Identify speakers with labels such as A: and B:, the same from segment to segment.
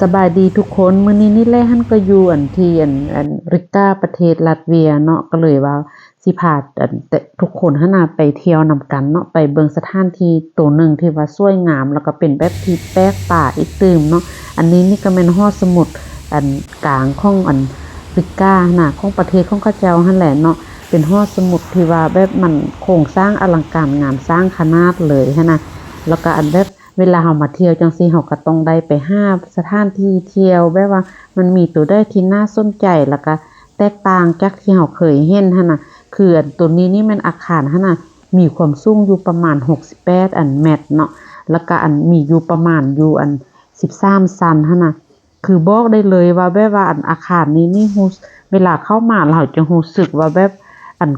A: สบายดีทุกคนมื้อนี้นี่แหละหั่นก็อยู่ที่ริกาประเทศลัตเวียเนาะก็เลยว่าสิพาแต่ทุกคนหั่นน่ะไปเที่ยวนำกันเนาะไปเบิ่งสถานที่ตัวหนึ่งที่ว่าสวยงามแล้วก็เป็นแบบที่แปลกตาอีกตื่มเนาะอันนี้นี่ก็แม่นฮอดสมุทรกลางของริกาน่ะของประเทศของเขาเจ้าหั่นแหละเนาะเป็นฮอดสมุทรที่ว่าแบบมันโครงสร้างอลังการงานสร้างขนาดเลยหั้นน่ะแล้วก็แบบเวลาเรามาเที่ยวจังซี่เราก็ต้องได้ไปหาสถานที่เที่ยวแบบว่ามันมีตัวใดที่น่าสนใจแล้วก็แตกต่างจากที่เราเคยเห็นหั่นน่ะคือตัวนี้นี่มันอาคารหั่นน่ะมีความสูงอยู่ประมาณ68เมตรเนาะแล้วก็มีอยู่ประมาณอยู่13ชั้นหั่นน่ะคือบอกได้เลยว่าแบบว่าอาคารนี้นี่เวลาเข้ามาเราจะรู้สึกว่าแบบ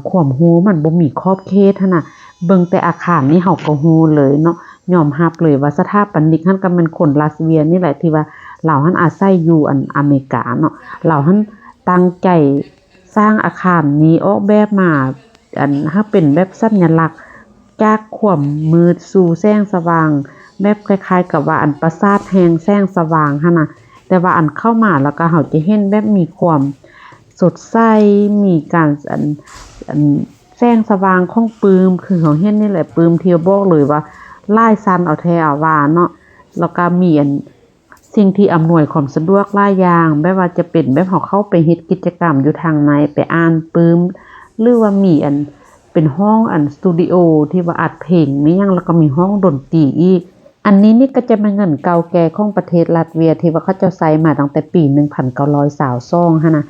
A: ความรู้มันบ่มีขอบเขตหั่นน่ะเบิ่งแต่อาคารนี้เราก็รู้เลยเนาะยอมรับเลยว่าสถาปนิกหั่นก็แม่นคนรัสเซียนี่แหละที่ว่าลาวหั่นอาศัยอยู่อเมริกาเนาะลาวหั่นตั้งใจสร้างอาคารนี้ออกแบบมาถ้าเป็นแบบสัญลักษณ์จากความมืดสู่แสงสว่างแบบคล้ายๆกับว่าปราสาทแห่งแสงสว่างหั่นน่ะแต่ว่าเข้ามาแล้วก็เราจะเห็นแบบมีความสดใสมีการแสงสว่างของปืมคือเขาเห็นนี่แหละปืมที่บอกเลยว่าหลายชั้นเอาแท้เอาว่าเนาะแล้วก็มีสิ่งที่อำนวยความสะดวกหลายอย่างแบบว่าจะเป็นแบบเขาเข้าไปเฮ็ดกิจกรรมอยู่ทางในไปอ่านปืมหรือว่ามีเป็นห้องสตูดิโอที่ว่าอัดเพลงมีหยังแล้วก็มีห้องดนตรีอีกอันนี้นี่ก็จะเป็นเงินเก่าแก่ของประเทศลัตเวียที่ว่าเขาเจ้าใช้มาตั้งแต่ปี1922หั่นน่ะ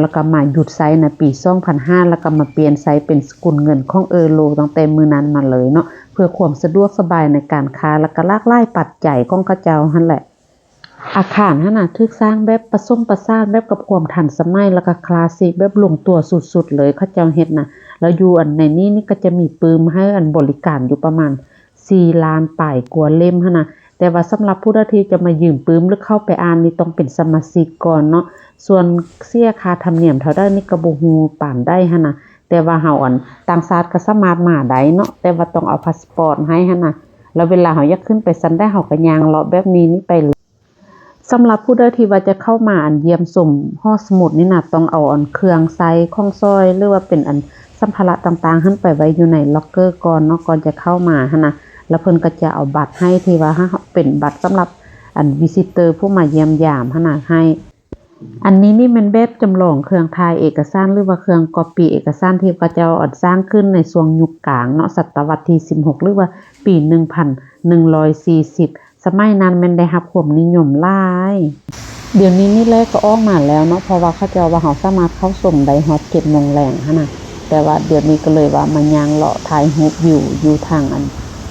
A: แล้วก็มาหยุดใช้ในปี2005แล้วก็มาเปลี่ยนใช้เป็นสกุลเงินของเอโรตั้งแต่มื้อนั้นมาเลยเนาะเพื่อความสะดวกสบายในการค้าแล้วก็หลากหลายปัจจัยของเขาเจ้าหั่นแหละอาคารหั่นน่ะถูกสร้างแบบผสมผสานแบบกับความทันสมัยแล้วก็คลาสสิกแบบลงตัวสุดๆเลยเขาเจ้าเฮ็ดน่ะแล้วอยู่ในนี้นี่ก็จะมีปืมให้บริการอยู่ประมาณ4ล้านป้ายกว่าเล่มหั่นน่ะแต่ว่าสำหรับผู้ใดที่จะมายืมปืมหรือเข้าไปอ่านนี่ต้องเป็นสมาชิกก่อนเนาะส่วนเสียค่าธรรมเนียมเท่าใดนี่ก็บ่ฮู้ปานใดหั่นน่ะแต่ว่าเฮาต่างชาติก็สามารถมาได้เนาะแต่ว่าต้องเอาพาสปอร์ตให้หั่นน่ะแล้วเวลาเฮาอยากขึ้นไปซั้นได้เฮาก็ย่างเลาะแบบนี้นี่ไปสำหรับผู้ใดที่ว่าจะเข้ามาเยี่ยมชมหอสมุดนี่น่ะต้องเอาเครื่องใช้ของซอยหรือว่าเป็นสัมภาระต่างๆหั่นไปไว้อยู่ในล็อกเกอร์ก่อนเนาะก่อนจะเข้ามาหั่นน่ะแล้วเพิ่นก็จะเอาบัตรให้ที่ว่าเป็นบัตรสำหรับวิซิเตอร์ผู้มาเยี่ยมยามหั่นน่ะให้อันนี้นี่มันแบบจำลองเครื่องถ่ายเอกสารหรือว่าเครื่องก๊อปปี้เอกสารที่เขาเจ้าสร้างขึ้นในช่วงยุคกลางเนาะศตวรรษที่16หรือว่าปี1140สมัยนั้นมันได้รับความนิยมหลายเดี๋ยวนี้นี่แลก็ออกมาแล้วเนาะเพราะว่าเขาเจ้าว่าเราสามารถเข้าชมได้ฮอด 7:00 นแลงหั่นน่ะแต่ว่าเดี๋ยวนี้ก็เลยว่ามาย่างเลาะถ่ายรูปอยู่ทาง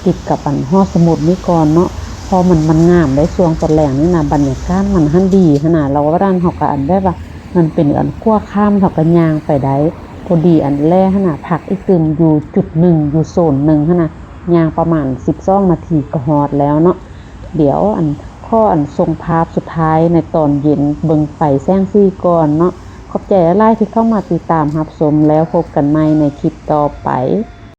A: ติดกับหอสมุดนี่ก่อนเนาะพอมันงามได้ช่วงตอนแลงนี่น่ะบรรยากาศมันหั่นดีหั่นน่ะเราว่าด้านเฮาก็แบบว่ามันเป็นขั้วข้ามเฮาก็ย่างไปได้พอดีแลหั่นน่ะพักอีกตึมอยู่จุดหนึ่งอยู่โซนหนึ่งหั่นน่ะย่างประมาณ12นาทีก็ฮอดแล้วเนาะเดี๋ยวข้อส่งภาพสุดท้ายในตอนเย็นเบิ่งไฟแสงสีก่อนเนาะขอบใจหลายที่เข้ามาติดตามรับชมแล้วพบกันใหม่ในคลิปต่อไป